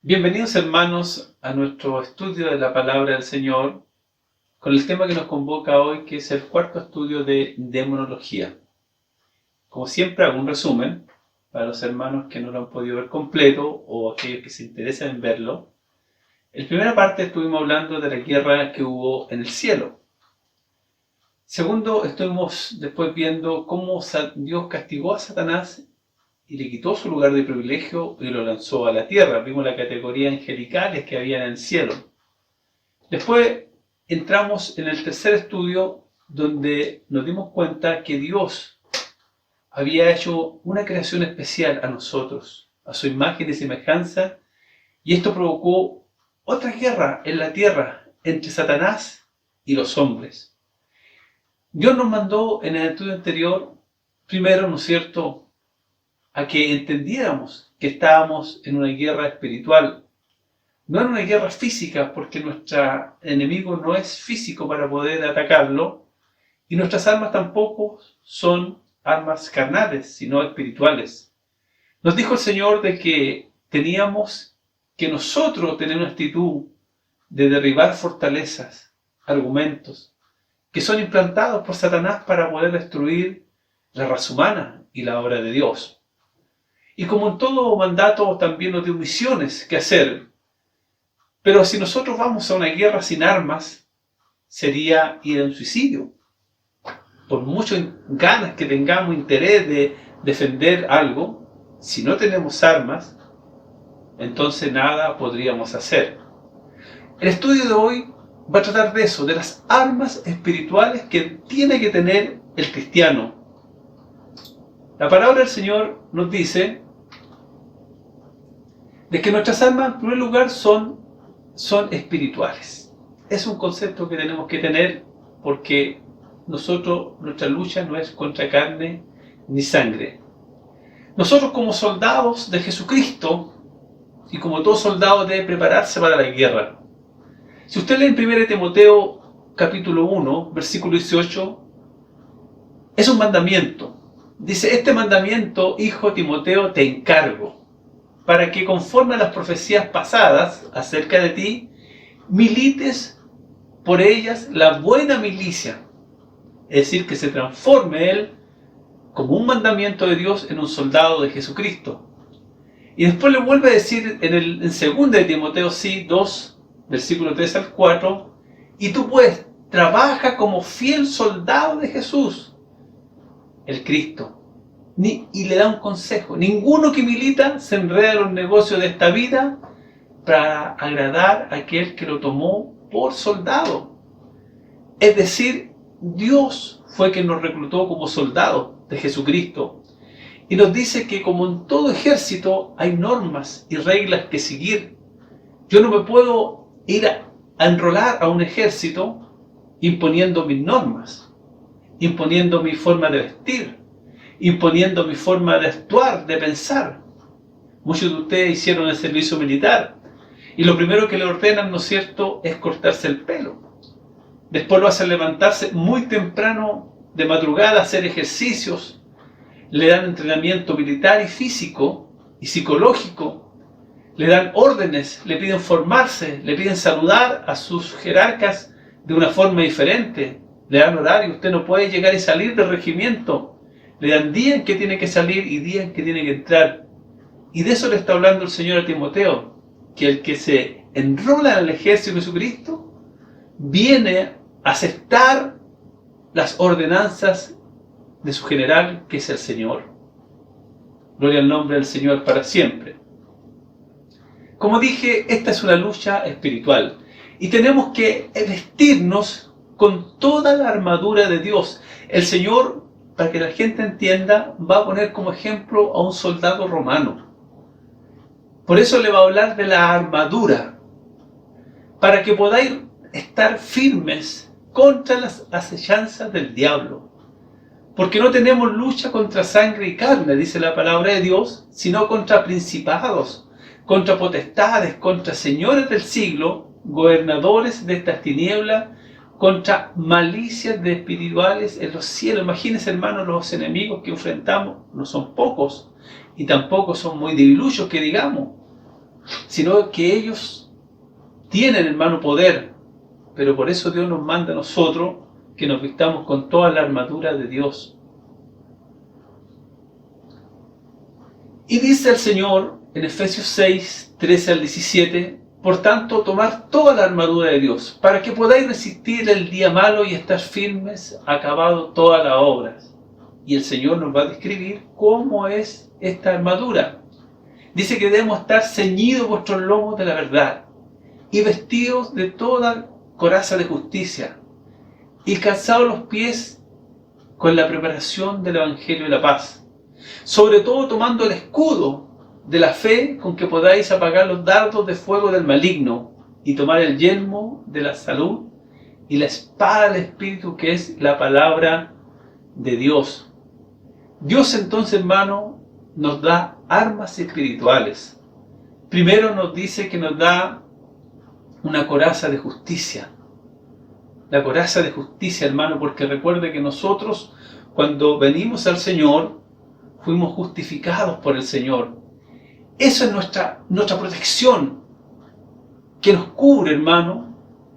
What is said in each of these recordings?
Bienvenidos hermanos a nuestro estudio de la palabra del Señor con el tema que nos convoca hoy, que es el cuarto estudio de demonología. Como siempre hago un resumen para los hermanos que no lo han podido ver completo o aquellos que se interesan en verlo. En la primera parte estuvimos hablando de la guerra que hubo en el cielo. Segundo, estuvimos después viendo cómo Dios castigó a Satanás y le quitó su lugar de privilegio y lo lanzó a la tierra. Vimos la categoría angelicales que había en el cielo. Después entramos en el tercer estudio, donde nos dimos cuenta que Dios había hecho una creación especial a nosotros, a su imagen y semejanza, y esto provocó otra guerra en la tierra entre Satanás y los hombres. Dios nos mandó en el estudio anterior, primero, ¿no es cierto?, a que entendiéramos que estábamos en una guerra espiritual, no en una guerra física, porque nuestro enemigo no es físico para poder atacarlo, y nuestras armas tampoco son armas carnales, sino espirituales. Nos dijo el Señor de que teníamos que nosotros tener una actitud de derribar fortalezas, argumentos, que son implantados por Satanás para poder destruir la raza humana y la obra de Dios. Y como en todo mandato también nos dio misiones que hacer. Pero si nosotros vamos a una guerra sin armas, sería ir a un suicidio. Por muchas ganas que tengamos, interés de defender algo, si no tenemos armas, entonces nada podríamos hacer. El estudio de hoy va a tratar de eso, de las armas espirituales que tiene que tener el cristiano. La palabra del Señor nos dice de que nuestras armas, en primer lugar, son espirituales. Es un concepto que tenemos que tener, porque nuestra lucha no es contra carne ni sangre. Nosotros, como soldados de Jesucristo, y como todo soldado, debe prepararse para la guerra. Si usted lee en 1 Timoteo capítulo 1, versículo 18, es un mandamiento. Dice: este mandamiento, hijo Timoteo, te encargo, para que conforme a las profecías pasadas acerca de ti, milites por ellas la buena milicia. Es decir, que se transforme él, como un mandamiento de Dios, en un soldado de Jesucristo. Y después le vuelve a decir en 2 de Timoteo 2, versículo 3 al 4, y tú pues trabaja como fiel soldado de Jesús, el Cristo. Y le da un consejo: ninguno que milita se enreda en los negocios de esta vida para agradar a aquel que lo tomó por soldado. Es decir, Dios fue quien nos reclutó como soldados de Jesucristo. Y nos dice que, como en todo ejército, hay normas y reglas que seguir. Yo no me puedo ir a enrolar a un ejército imponiendo mis normas, imponiendo mi forma de vestir, imponiendo mi forma de actuar, de pensar. Muchos de ustedes hicieron el servicio militar y lo primero que le ordenan, ¿no es cierto?, es cortarse el pelo. Después lo hacen levantarse muy temprano de madrugada a hacer ejercicios. Le dan entrenamiento militar y físico y psicológico. Le dan órdenes, le piden formarse, le piden saludar a sus jerarcas de una forma diferente. Le dan horario, usted no puede llegar y salir del regimiento. Le dan días en que tiene que salir y días en que tiene que entrar. Y de eso le está hablando el Señor a Timoteo, que el que se enrola en el ejército de Jesucristo viene a aceptar las ordenanzas de su general, que es el Señor. Gloria al nombre del Señor para siempre. Como dije, esta es una lucha espiritual y tenemos que vestirnos con toda la armadura de Dios. El Señor, para que la gente entienda, va a poner como ejemplo a un soldado romano. Por eso le va a hablar de la armadura, para que podáis estar firmes contra las acechanzas del diablo. Porque no tenemos lucha contra sangre y carne, dice la palabra de Dios, sino contra principados, contra potestades, contra señores del siglo, gobernadores de estas tinieblas, contra malicias de espirituales en los cielos. Imagínense, hermanos, los enemigos que enfrentamos no son pocos y tampoco son muy debiluchos, que digamos. sino que ellos tienen, hermano, poder, pero por eso Dios nos manda a nosotros que nos vistamos con toda la armadura de Dios. Y dice el Señor en Efesios 6, 13 al 17, por tanto, tomad toda la armadura de Dios, para que podáis resistir el día malo y estar firmes, acabado todas las obras. Y el Señor nos va a describir cómo es esta armadura. Dice que debemos estar ceñidos vuestros lomos de la verdad, y vestidos de toda coraza de justicia, y calzados los pies con la preparación del Evangelio de la paz. Sobre todo tomando el escudo de la fe con que podáis apagar los dardos de fuego del maligno, y tomar el yelmo de la salud y la espada del Espíritu, que es la palabra de Dios. Dios entonces, hermano, nos da armas espirituales. Primero nos dice que nos da una coraza de justicia. La coraza de justicia, hermano, porque recuerde que nosotros, cuando venimos al Señor, fuimos justificados por el Señor. Eso es nuestra protección, que nos cubre, hermano,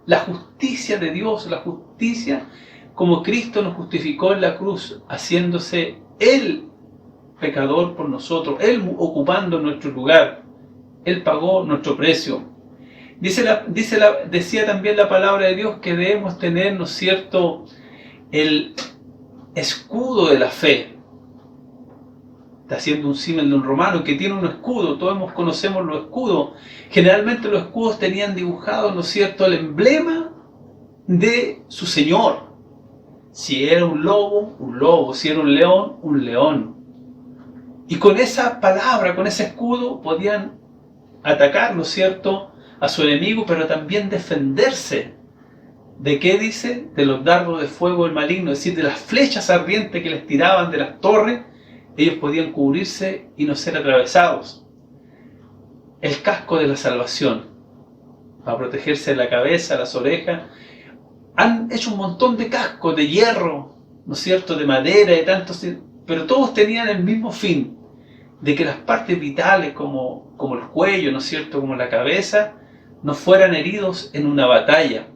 la justicia de Dios, la justicia como Cristo nos justificó en la cruz, haciéndose Él pecador por nosotros, Él ocupando nuestro lugar, Él pagó nuestro precio. Decía también la palabra de Dios que debemos tener, ¿no es cierto?, el escudo de la fe. Está haciendo un símil de un romano que tiene un escudo. Todos conocemos los escudos. Generalmente los escudos tenían dibujado, ¿no es cierto?, el emblema de su señor. Si era un lobo. Si era un león. Y con esa palabra, con ese escudo, podían atacar, ¿no es cierto?, a su enemigo, pero también defenderse. ¿De qué dice? De los dardos de fuego del maligno, es decir, de las flechas ardientes que les tiraban de las torres. Ellos podían cubrirse y no ser atravesados. El casco de la salvación, para protegerse de la cabeza, las orejas. Han hecho un montón de cascos de hierro, ¿no es cierto?, de madera, de tantos, pero todos tenían el mismo fin, de que las partes vitales como el cuello, ¿no es cierto?, como la cabeza, no fueran heridos en una batalla.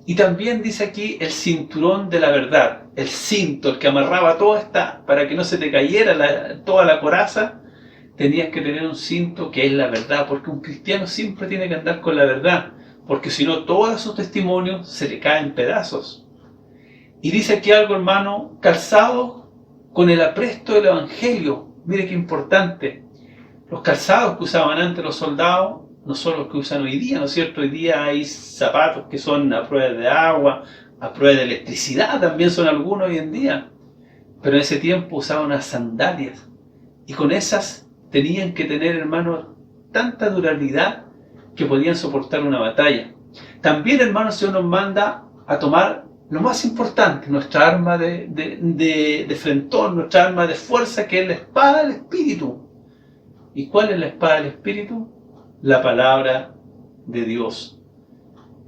Y también dice aquí el cinturón de la verdad, el cinto, el que amarraba toda esta, para que no se te cayera toda la coraza, tenías que tener un cinto que es la verdad, porque un cristiano siempre tiene que andar con la verdad, porque si no, todos sus testimonios se le caen en pedazos. Y dice aquí algo, hermano, calzado con el apresto del Evangelio. Mire qué importante. Los calzados que usaban antes los soldados no son los que usan hoy día, ¿no es cierto? Hoy día hay zapatos que son a prueba de agua, a prueba de electricidad, también son algunos hoy en día. Pero en ese tiempo usaban unas sandalias. Y con esas tenían que tener, hermano, tanta durabilidad que podían soportar una batalla. También, hermano, el Señor nos manda a tomar lo más importante, nuestra arma de frentón, nuestra arma de fuerza, que es la espada del Espíritu. ¿Y cuál es la espada del Espíritu? La palabra de Dios.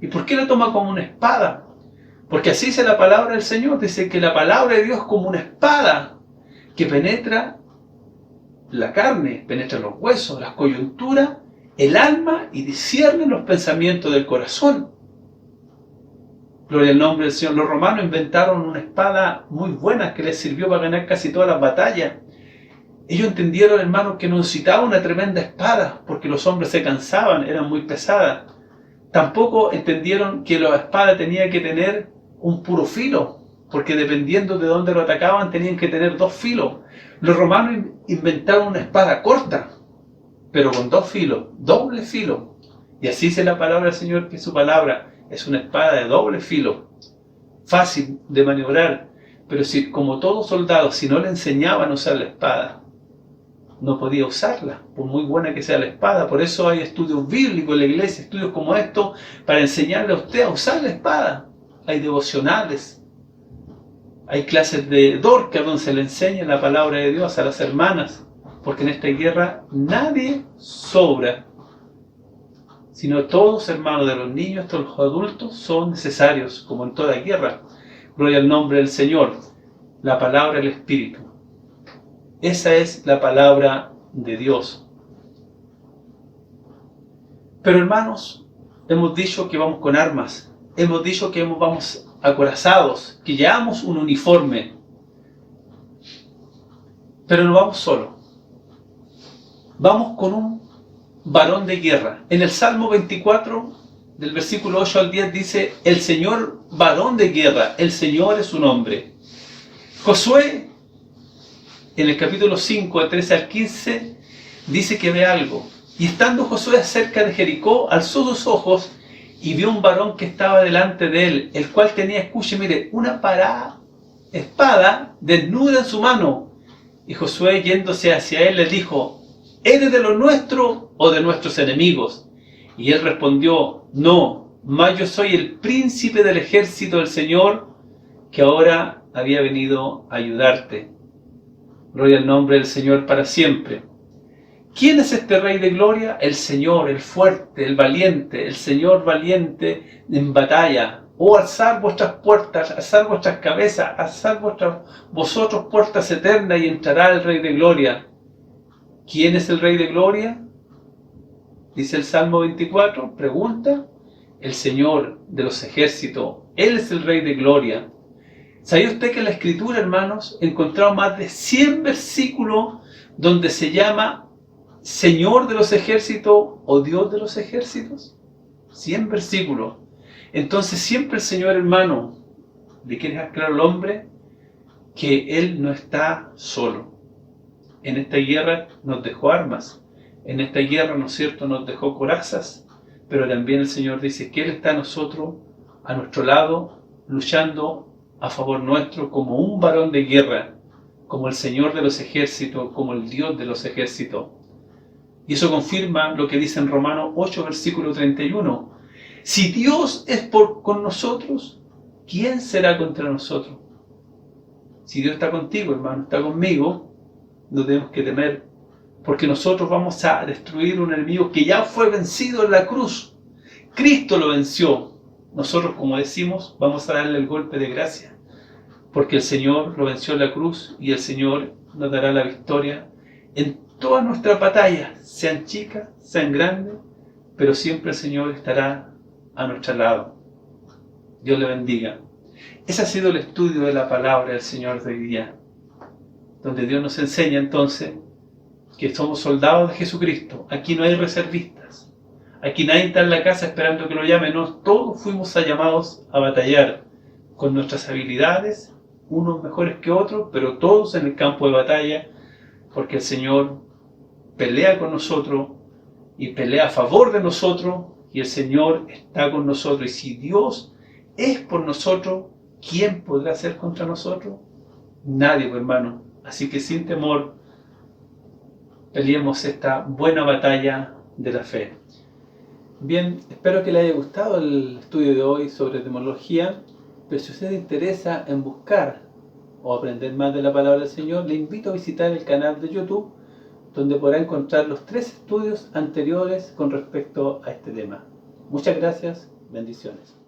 ¿Y por qué la toma como una espada? Porque así dice la palabra del Señor. Dice que la palabra de Dios es como una espada que penetra la carne, penetra los huesos, las coyunturas, el alma, y discierne los pensamientos del corazón. Gloria al nombre del Señor. Los romanos inventaron una espada muy buena que les sirvió para ganar casi todas las batallas. Ellos entendieron, hermanos, que no necesitaban una tremenda espada, porque los hombres se cansaban, eran muy pesadas. Tampoco entendieron que la espada tenía que tener un puro filo, porque dependiendo de dónde lo atacaban, tenían que tener dos filos. Los romanos inventaron una espada corta, pero con dos filos, doble filo. Y así dice la palabra del Señor, que su palabra es una espada de doble filo, fácil de maniobrar. Pero si, como todo soldado, si no le enseñaban a usar la espada, no podía usarla, por muy buena que sea la espada. Por eso hay estudios bíblicos en la iglesia, estudios como estos, para enseñarle a usted a usar la espada. Hay devocionales, hay clases de Dorcas donde se le enseña la palabra de Dios a las hermanas, porque en esta guerra nadie sobra, sino todos, hermanos, de los niños hasta los adultos, son necesarios, como en toda guerra. Gloria al nombre del Señor. La palabra del Espíritu. Esa es la palabra de Dios. Pero hermanos, hemos dicho que vamos con armas, hemos dicho que vamos acorazados, que llevamos un uniforme, pero no vamos solos. Vamos con un varón de guerra. En el Salmo 24, del versículo 8 al 10 dice: el Señor varón de guerra, el Señor es su nombre. Josué, en el capítulo 5, de 13 al 15, dice que ve algo. Y estando Josué cerca de Jericó, alzó sus ojos y vio un varón que estaba delante de él, el cual tenía, escuche, mire, una espada desnuda en su mano. Y Josué, yéndose hacia él, le dijo: ¿eres de los nuestros o de nuestros enemigos? Y él respondió: no, mas yo soy el príncipe del ejército del Señor, que ahora había venido a ayudarte. Gloria al nombre del Señor para siempre. ¿Quién es este Rey de Gloria? El Señor, el fuerte, el valiente, el Señor valiente en batalla. Oh, alzad vuestras puertas, alzad vuestras cabezas, alzad vosotros puertas eternas, y entrará el Rey de Gloria. ¿Quién es el Rey de Gloria? Dice el Salmo 24, pregunta: el Señor de los ejércitos, Él es el Rey de Gloria. ¿Sabía usted que en la Escritura, hermanos, encontramos más de 100 versículos donde se llama Señor de los ejércitos o Dios de los ejércitos? 100 versículos. Entonces siempre el Señor, hermano, le quiere dejar claro al hombre que Él no está solo. En esta guerra nos dejó armas. En esta guerra, ¿no es cierto?, nos dejó corazas. Pero también el Señor dice que Él está a nosotros, a nuestro lado, luchando a favor nuestro como un varón de guerra, como el Señor de los ejércitos, como el Dios de los ejércitos. Y eso confirma lo que dice en Romanos 8, versículo 31. Si Dios es con nosotros, ¿quién será contra nosotros? Si Dios está contigo, hermano, está conmigo, no tenemos que temer, porque nosotros vamos a destruir un enemigo que ya fue vencido en la cruz. Cristo lo venció. Nosotros, como decimos, vamos a darle el golpe de gracia, porque el Señor lo venció en la cruz y el Señor nos dará la victoria en todas nuestras batallas, sean chicas, sean grandes, pero siempre el Señor estará a nuestro lado. Dios le bendiga. Ese ha sido el estudio de la palabra del Señor de hoy día, donde Dios nos enseña entonces que somos soldados de Jesucristo. Aquí no hay reservistas. Aquí nadie está en la casa esperando que lo llamen. No, todos fuimos llamados a batallar con nuestras habilidades, unos mejores que otros, pero todos en el campo de batalla, porque el Señor pelea con nosotros y pelea a favor de nosotros, y el Señor está con nosotros. Y si Dios es por nosotros, ¿quién podrá ser contra nosotros? Nadie, hermano. Así que sin temor, peleemos esta buena batalla de la fe. Bien, espero que le haya gustado el estudio de hoy sobre etimología, pero si usted se interesa en buscar o aprender más de la palabra del Señor, le invito a visitar el canal de YouTube, donde podrá encontrar los 3 estudios anteriores con respecto a este tema. Muchas gracias, bendiciones.